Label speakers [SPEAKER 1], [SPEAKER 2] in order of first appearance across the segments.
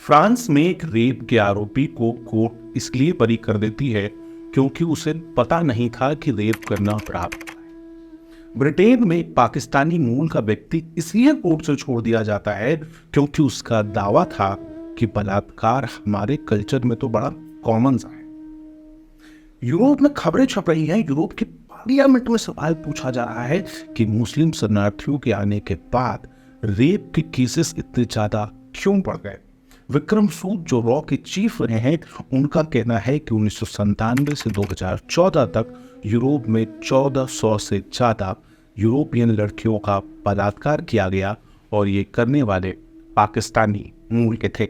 [SPEAKER 1] France में एक rape के आरोपी को कोर्ट इसलिए बरी कर देती है क्योंकि उसे पता नहीं था कि रेप करना अपराध है। ब्रिटेन में एक पाकिस्तानी मूल का व्यक्ति इसलिए कोर्ट से छोड़ दिया जाता है क्योंकि उसका दावा था कि बलात्कार हमारे कल्चर में तो बड़ा कॉमन सा है। यूरोप में खबरें छप रही हैं, यूरोप के पार्लियामेंट में सवाल पूछा जा रहा है कि मुस्लिम शरणार्थियों के आने के बाद रेप के केसेस इतने ज्यादा क्यों बढ़ गए। विक्रम सूद जो रॉ के चीफ रहे हैं, उनका कहना है कि 1997 से 2014 तक यूरोप में 1400 से ज्यादा यूरोपियन लड़कियों का बलात्कार किया गया और ये करने वाले पाकिस्तानी मूल के थे।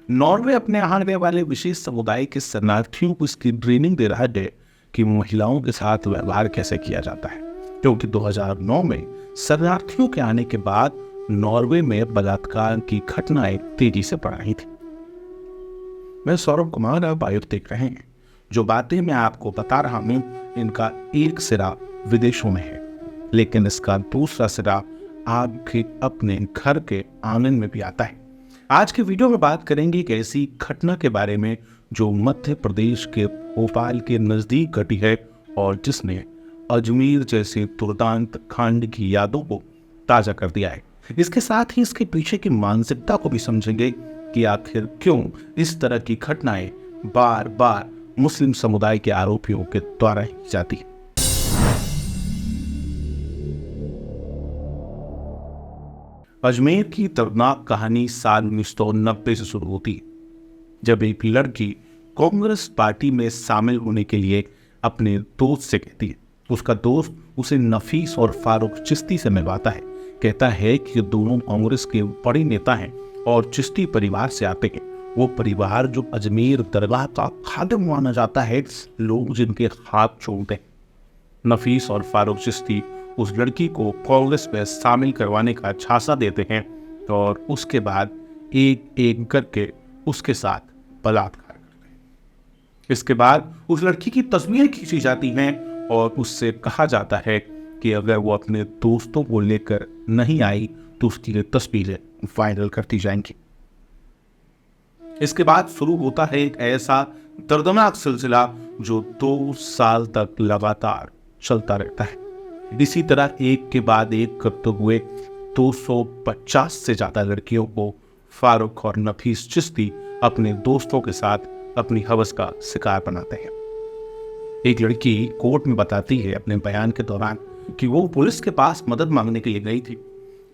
[SPEAKER 1] नॉर्वे अपने आने वाले विशेष समुदाय के शरणार्थियों को इसकी ट्रेनिंग दे रहा है कि महिलाओं के साथ व्यवहार कैसे किया जाता है, क्योंकि 2009 में शरणार्थियों के आने के बाद नॉर्वे में बलात्कार की घटनाएं तेजी से बढ़ रही थी। मैं सौरभ कुमार, आप आयुक्त देख रहे हैं। जो बातें मैं आपको बता रहा हूं, इनका एक सिरा विदेशों में है, लेकिन इसका दूसरा सिरा आपके अपने घर के आंगन में भी आता है। आज के वीडियो में बात करेंगे एक ऐसी घटना के बारे में जो मध्य प्रदेश के भोपाल के नजदीक घटी है और जिसने अजमेर जैसे दुर्दांत कांड की यादों को ताजा कर दिया है। इसके साथ ही इसके पीछे की मानसिकता को भी समझेंगे कि आखिर क्यों इस तरह की घटनाएं बार बार मुस्लिम समुदाय के आरोपियों के द्वारा की जाती है। अजमेर की दर्दनाक कहानी साल 1990 से शुरू होती है, जब एक लड़की कांग्रेस पार्टी में शामिल होने के लिए अपने दोस्त से कहती है। उसका दोस्त उसे नफीस और फारूक चिश्ती से मिलवाता है। कहता है कि दोनों कांग्रेस के बड़े नेता हैं और चिश्ती परिवार से आते हैं। वो परिवार जो अजमेर दरगाह का खादिम माना जाता है, लोग जिनके हाथ छोड़ते हैं। नफीस और फारूक चिश्ती उस लड़की को कांग्रेस में शामिल करवाने का झांसा देते हैं और उसके बाद एक एक करके उसके साथ बलात्कार करते हैं। इसके बाद उस लड़की की तस्वीरें खींची जाती हैं और उससे कहा जाता है कि अगर वो अपने दोस्तों को लेकर नहीं आई तो उसकी ये तस्वीरें वायरल करती जाएंगी। इसके बाद शुरू होता है एक ऐसा दर्दनाक सिलसिला जो 2 साल तक लगातार चलता रहता है। इसी तरह एक के बाद एक करते हुए 250 से ज्यादा लड़कियों को फारूक और नफीस चिश्ती अपने दोस्तों के साथ अपनी हवस का शिकार बनाते हैं। एक लड़की कोर्ट में बताती है अपने बयान के दौरान कि वो पुलिस के पास मदद मांगने के लिए गई थी।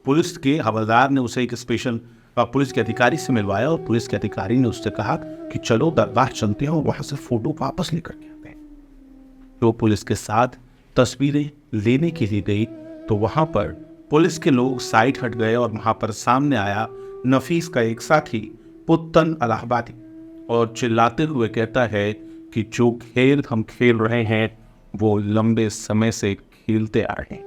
[SPEAKER 1] पुलिस के हवलदार ने उसे एक स्पेशल पुलिस के अधिकारी से मिलवाया और पुलिस के अधिकारी ने उससे कहा कि चलो दरबार चलते हैं और वहां से फोटो वापस लेकर के आते हैं। तो पुलिस के साथ तस्वीरें लेने के लिए गई तो वहां पर पुलिस के लोग साइड हट गए और वहां पर सामने आया नफीस का एक साथी पुत्तन अलाहाबादी और चिल्लाते हुए कहता है कि जो खेल हम खेल रहे हैं वो लंबे समय से खेलते आ रहे हैं।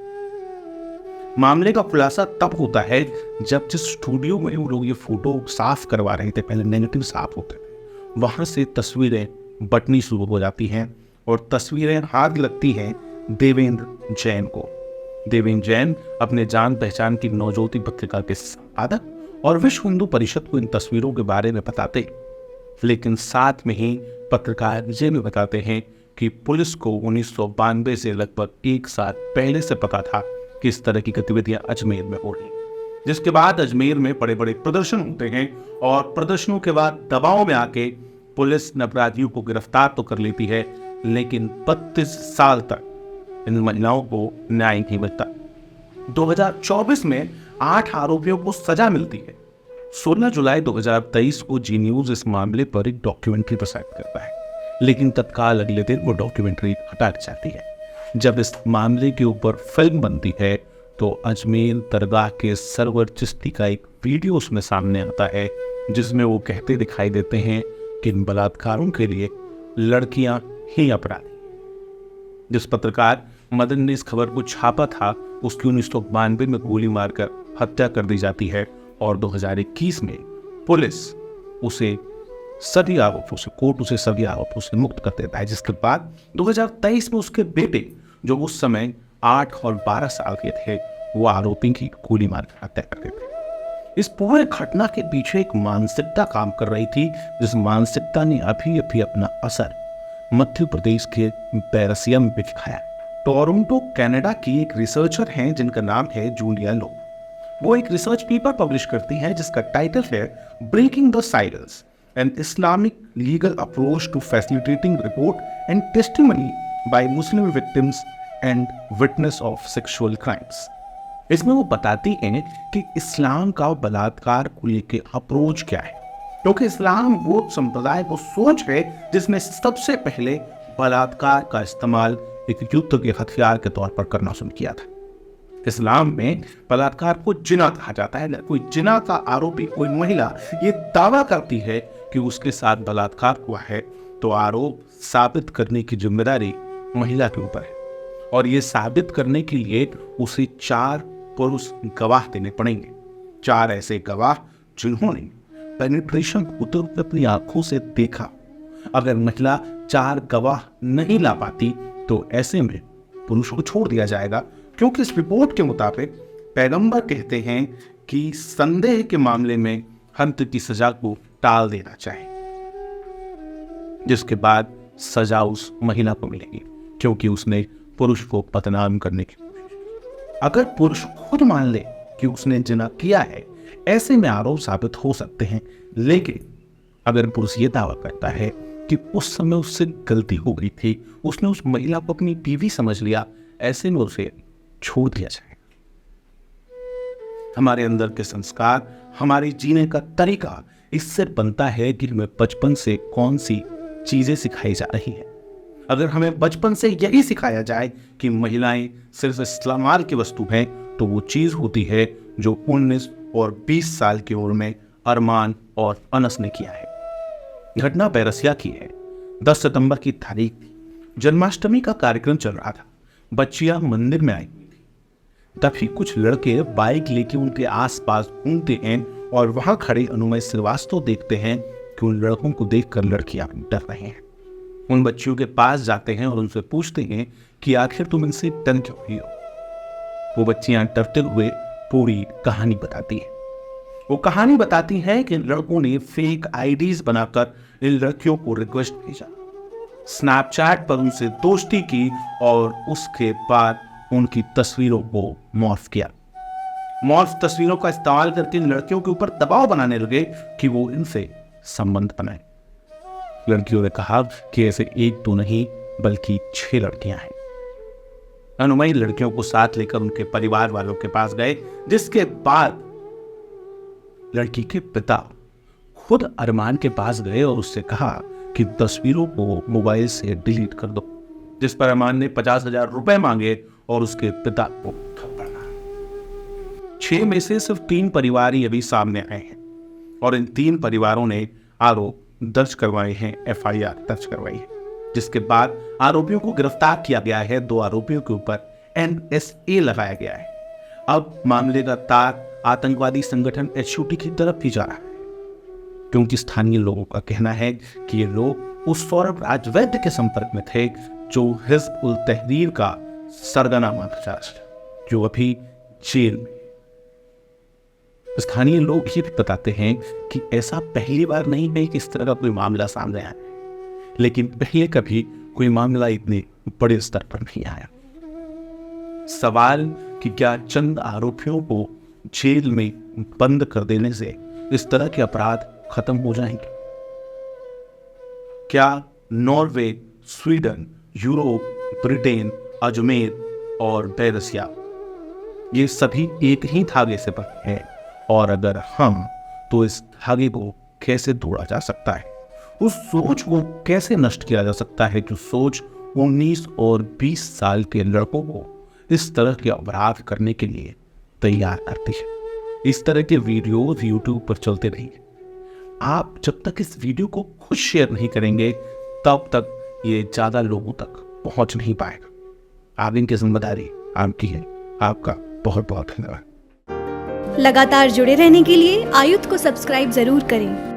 [SPEAKER 1] मामले का खुलासा तब होता है जब जिस स्टूडियो में वो लोग ये फोटो साफ करवा रहे थे, पहले नेगेटिव साफ होते थे, वहां से तस्वीरें बटनी शुरू हो जाती हैं और तस्वीरें हाथ लगती हैं देवेंद्र जैन को। देवेंद्र जैन अपने जान पहचान की नवज्योति पत्रिका के संपादक और विश्व हिंदू परिषद को इन तस्वीरों के बारे में बताते, लेकिन साथ में ही पत्रकार ये भी बताते हैं कि पुलिस को 1992 से लगभग 1 साल पहले से पता था कि इस तरह की गतिविधियां अजमेर में हो रही, जिसके बाद अजमेर में बड़े बड़े प्रदर्शन होते हैं और प्रदर्शनों के बाद दबाव में आके पुलिस अपराधियों को गिरफ्तार तो कर लेती है, लेकिन 32 साल तक इन महिलाओं को न्याय नहीं मिलता। 2024 में 8 आरोपियों को सजा मिलती है। 16 जुलाई 2023 को जी न्यूज इस मामले पर एक डॉक्यूमेंट्री प्रसारित करता है, लेकिन तत्काल अगले दिन वो डॉक्यूमेंट्री हटा दी जाती है। जब इस मामले के ऊपर फिल्म बनती है तो अजमेर दरगाह के सरवर चिश्ती का एक वीडियो उसमें सामने आता है, जिसमें वो कहते दिखाई देते हैं कि इन बलात्कारों के लिए लड़कियां ही अपराधी। जिस पत्रकार मदन ने इस खबर को छापा था उसकी 1992 में गोली मारकर हत्या कर दी जाती है और 2021 में पुलिस उसे सभी आरोपों से कोर्ट उसे सभी आरोपों से मुक्त कर देता है, जिसके बाद 2023 में उसके बेटे जो उस समय 8 और 12 साल के थे वो आरोपी की गोली मारकर हत्या कर देते हैं। इस पूरे घटना के पीछे एक मानसिकता काम कर रही थी, जिस मानसिकता ने अभी अभी अपना असर मध्य प्रदेश के बैरसिया में दिखाया। टोरंटो कनाडा की एक रिसर्चर हैं जिनका नाम है जूलिया लो। वो एक रिसर्च पेपर पब्लिश करती हैं जिसका टाइटल है breaking the silence, an Islamic legal approach to facilitating report and testimony by Muslim victims and witness of sexual crimes. इसमें वो बताती हैं कि इस्लाम का बलात्कार को लेकर अप्रोच क्या है, क्योंकि इस्लाम वो संप्रदाय, वो सोच है जिसने सबसे पहले बलात्कार का इस्तेमाल एक युद्ध के हथियार के तौर पर करना शुरू किया था। इस्लाम में बलात्कार को जिना कहा जाता है। कोई जिना का आरोपी, कोई महिला ये दावा करती है कि उसके साथ बलात्कार हुआ है, तो आरोप साबित करने की जिम्मेदारी महिला के ऊपर है, और ये साबित करने के लिए उसे 4 पुरुष गवाह देने पड़ेंगे। 4 ऐसे गवाह जिन्होंने पेनिट्रेशन होते हुए अपनी आंखों से देखा। अगर महिला 4 गवाह नहीं ला पाती तो ऐसे में पुरुष को छोड़ दिया जाएगा, क्योंकि इस रिपोर्ट के मुताबिक पैगंबर कहते हैं कि संदेह के मामले में हत्या की सजा को टाल देना चाहिए, जिसके बाद सजा उस महिला को मिलेगी क्योंकि उसने पुरुष को बदनाम करने की कोशिश। अगर पुरुष खुद मान ले कि उसने जिना किया है, ऐसे में आरोप साबित हो सकते हैं। लेकिन अगर पुरुष ये दावा करता है कि उस समय उससे गलती हो गई थी, उसने उस महिला को अपनी बीवी समझ लिया, ऐसे में उसे छोड़ दिया जाएगा। हमारे अंदर के संस्कार, हमारे जीने का तरीका इससे बनता है कि हमें बचपन से कौन सी चीजें सिखाई जा रही है। अगर हमें बचपन से यही सिखाया जाए कि महिलाएं सिर्फ इस्तेमाल की वस्तु हैं, तो वो चीज होती है जो 19 और 20 साल की उम्र में अरमान और अनस ने किया है। घटना बैरसिया की है। 10 सितंबर की तारीख थी। जन्माष्टमी का कार्यक्रम चल रहा था। बच्चियां मंदिर में आई हुई थी। तभी कुछ लड़के बाइक लेके उनके आसपास घूमते हैं और वहां खड़े अनुमय श्रीवास्तव देखते हैं कि उन लड़कों को देखकर लड़कियां डर रहे हैं। उन बच्चियों के पास जाते हैं और उनसे पूछते हैं कि आखिर तुम इनसे डर क्यों रही हो। वो बच्चियां डरते हुए पूरी कहानी बताती हैं। वो कहानी बताती हैं कि लड़कों ने फेक आईडीज बनाकर इन लड़कियों को रिक्वेस्ट भेजा, स्नैपचैट पर उनसे दोस्ती की और उसके बाद उनकी तस्वीरों को मॉर्फ किया। मॉर्फ तस्वीरों का इस्तेमाल करके इन लड़कियों के ऊपर दबाव बनाने लगे कि वो इनसे संबंध बनाए। लड़कियों ने कहा कि ऐसे 1 तो नहीं बल्कि 6 लड़कियां हैं। अनुमय लड़कियों को साथ लेकर उनके परिवार वालों के पास गए, जिसके बाद लड़की के पिता खुद अरमान के पास गए और उससे कहा कि तस्वीरों को मोबाइल से डिलीट कर दो, जिस पर अरमान ने 50,000 रुपए मांगे और उसके पिता को थप्पड़ मारा। 6 में से सिर्फ 3 परिवार ही अभी सामने आए हैं और इन 3 परिवारों ने आरोप दर्ज करवाए हैं, FIR दर्ज करवाई है, जिसके बाद आरोपियों को गिरफ्तार किया गया है। 2 आरोपियों के ऊपर NSA लगाया गया है। अब मामले का तार आतंकवादी संगठन HUT की तरफ भी जा रहा है, क्योंकि स्थानीय लोगों का कहना है कि ये लोग उस सौरभ राजवैद्य के संपर्क में थे जो हिज़्ब उल तहरीर का सरगना माना जा रहा है, जो अभी जेल में। स्थानीय लोग ये भी बताते हैं कि ऐसा पहली बार नहीं है कि इस तरह का कोई मामला सामने आया, लेकिन पहले कभी कोई मामला इतने बड़े स्तर पर नहीं आया। सवाल कि क्या चंद आरोपियों को जेल में बंद कर देने से इस तरह के अपराध खत्म हो जाएंगे? क्या Norway, Sweden, Europe, Britain, Ajmer और बैरसिया ये सभी एक ही धागे से बने हैं? और अगर हम, तो इस धागे को कैसे तोड़ा जा सकता है? उस सोच को कैसे नष्ट किया जा सकता है जो सोच 19 और 20 साल के लड़कों को इस तरह के अपराध करने के लिए तैयार करती है? इस तरह के वीडियो YouTube पर चलते रहेंगे। आप जब तक इस वीडियो को खुद शेयर नहीं करेंगे, तब तक ये ज्यादा लोगों तक पहुंच नहीं पाएगा। आगे की जिम्मेदारी आपकी है। आपका बहुत बहुत धन्यवाद।
[SPEAKER 2] लगातार जुड़े रहने के लिए आयुध को सब्सक्राइब जरूर करें।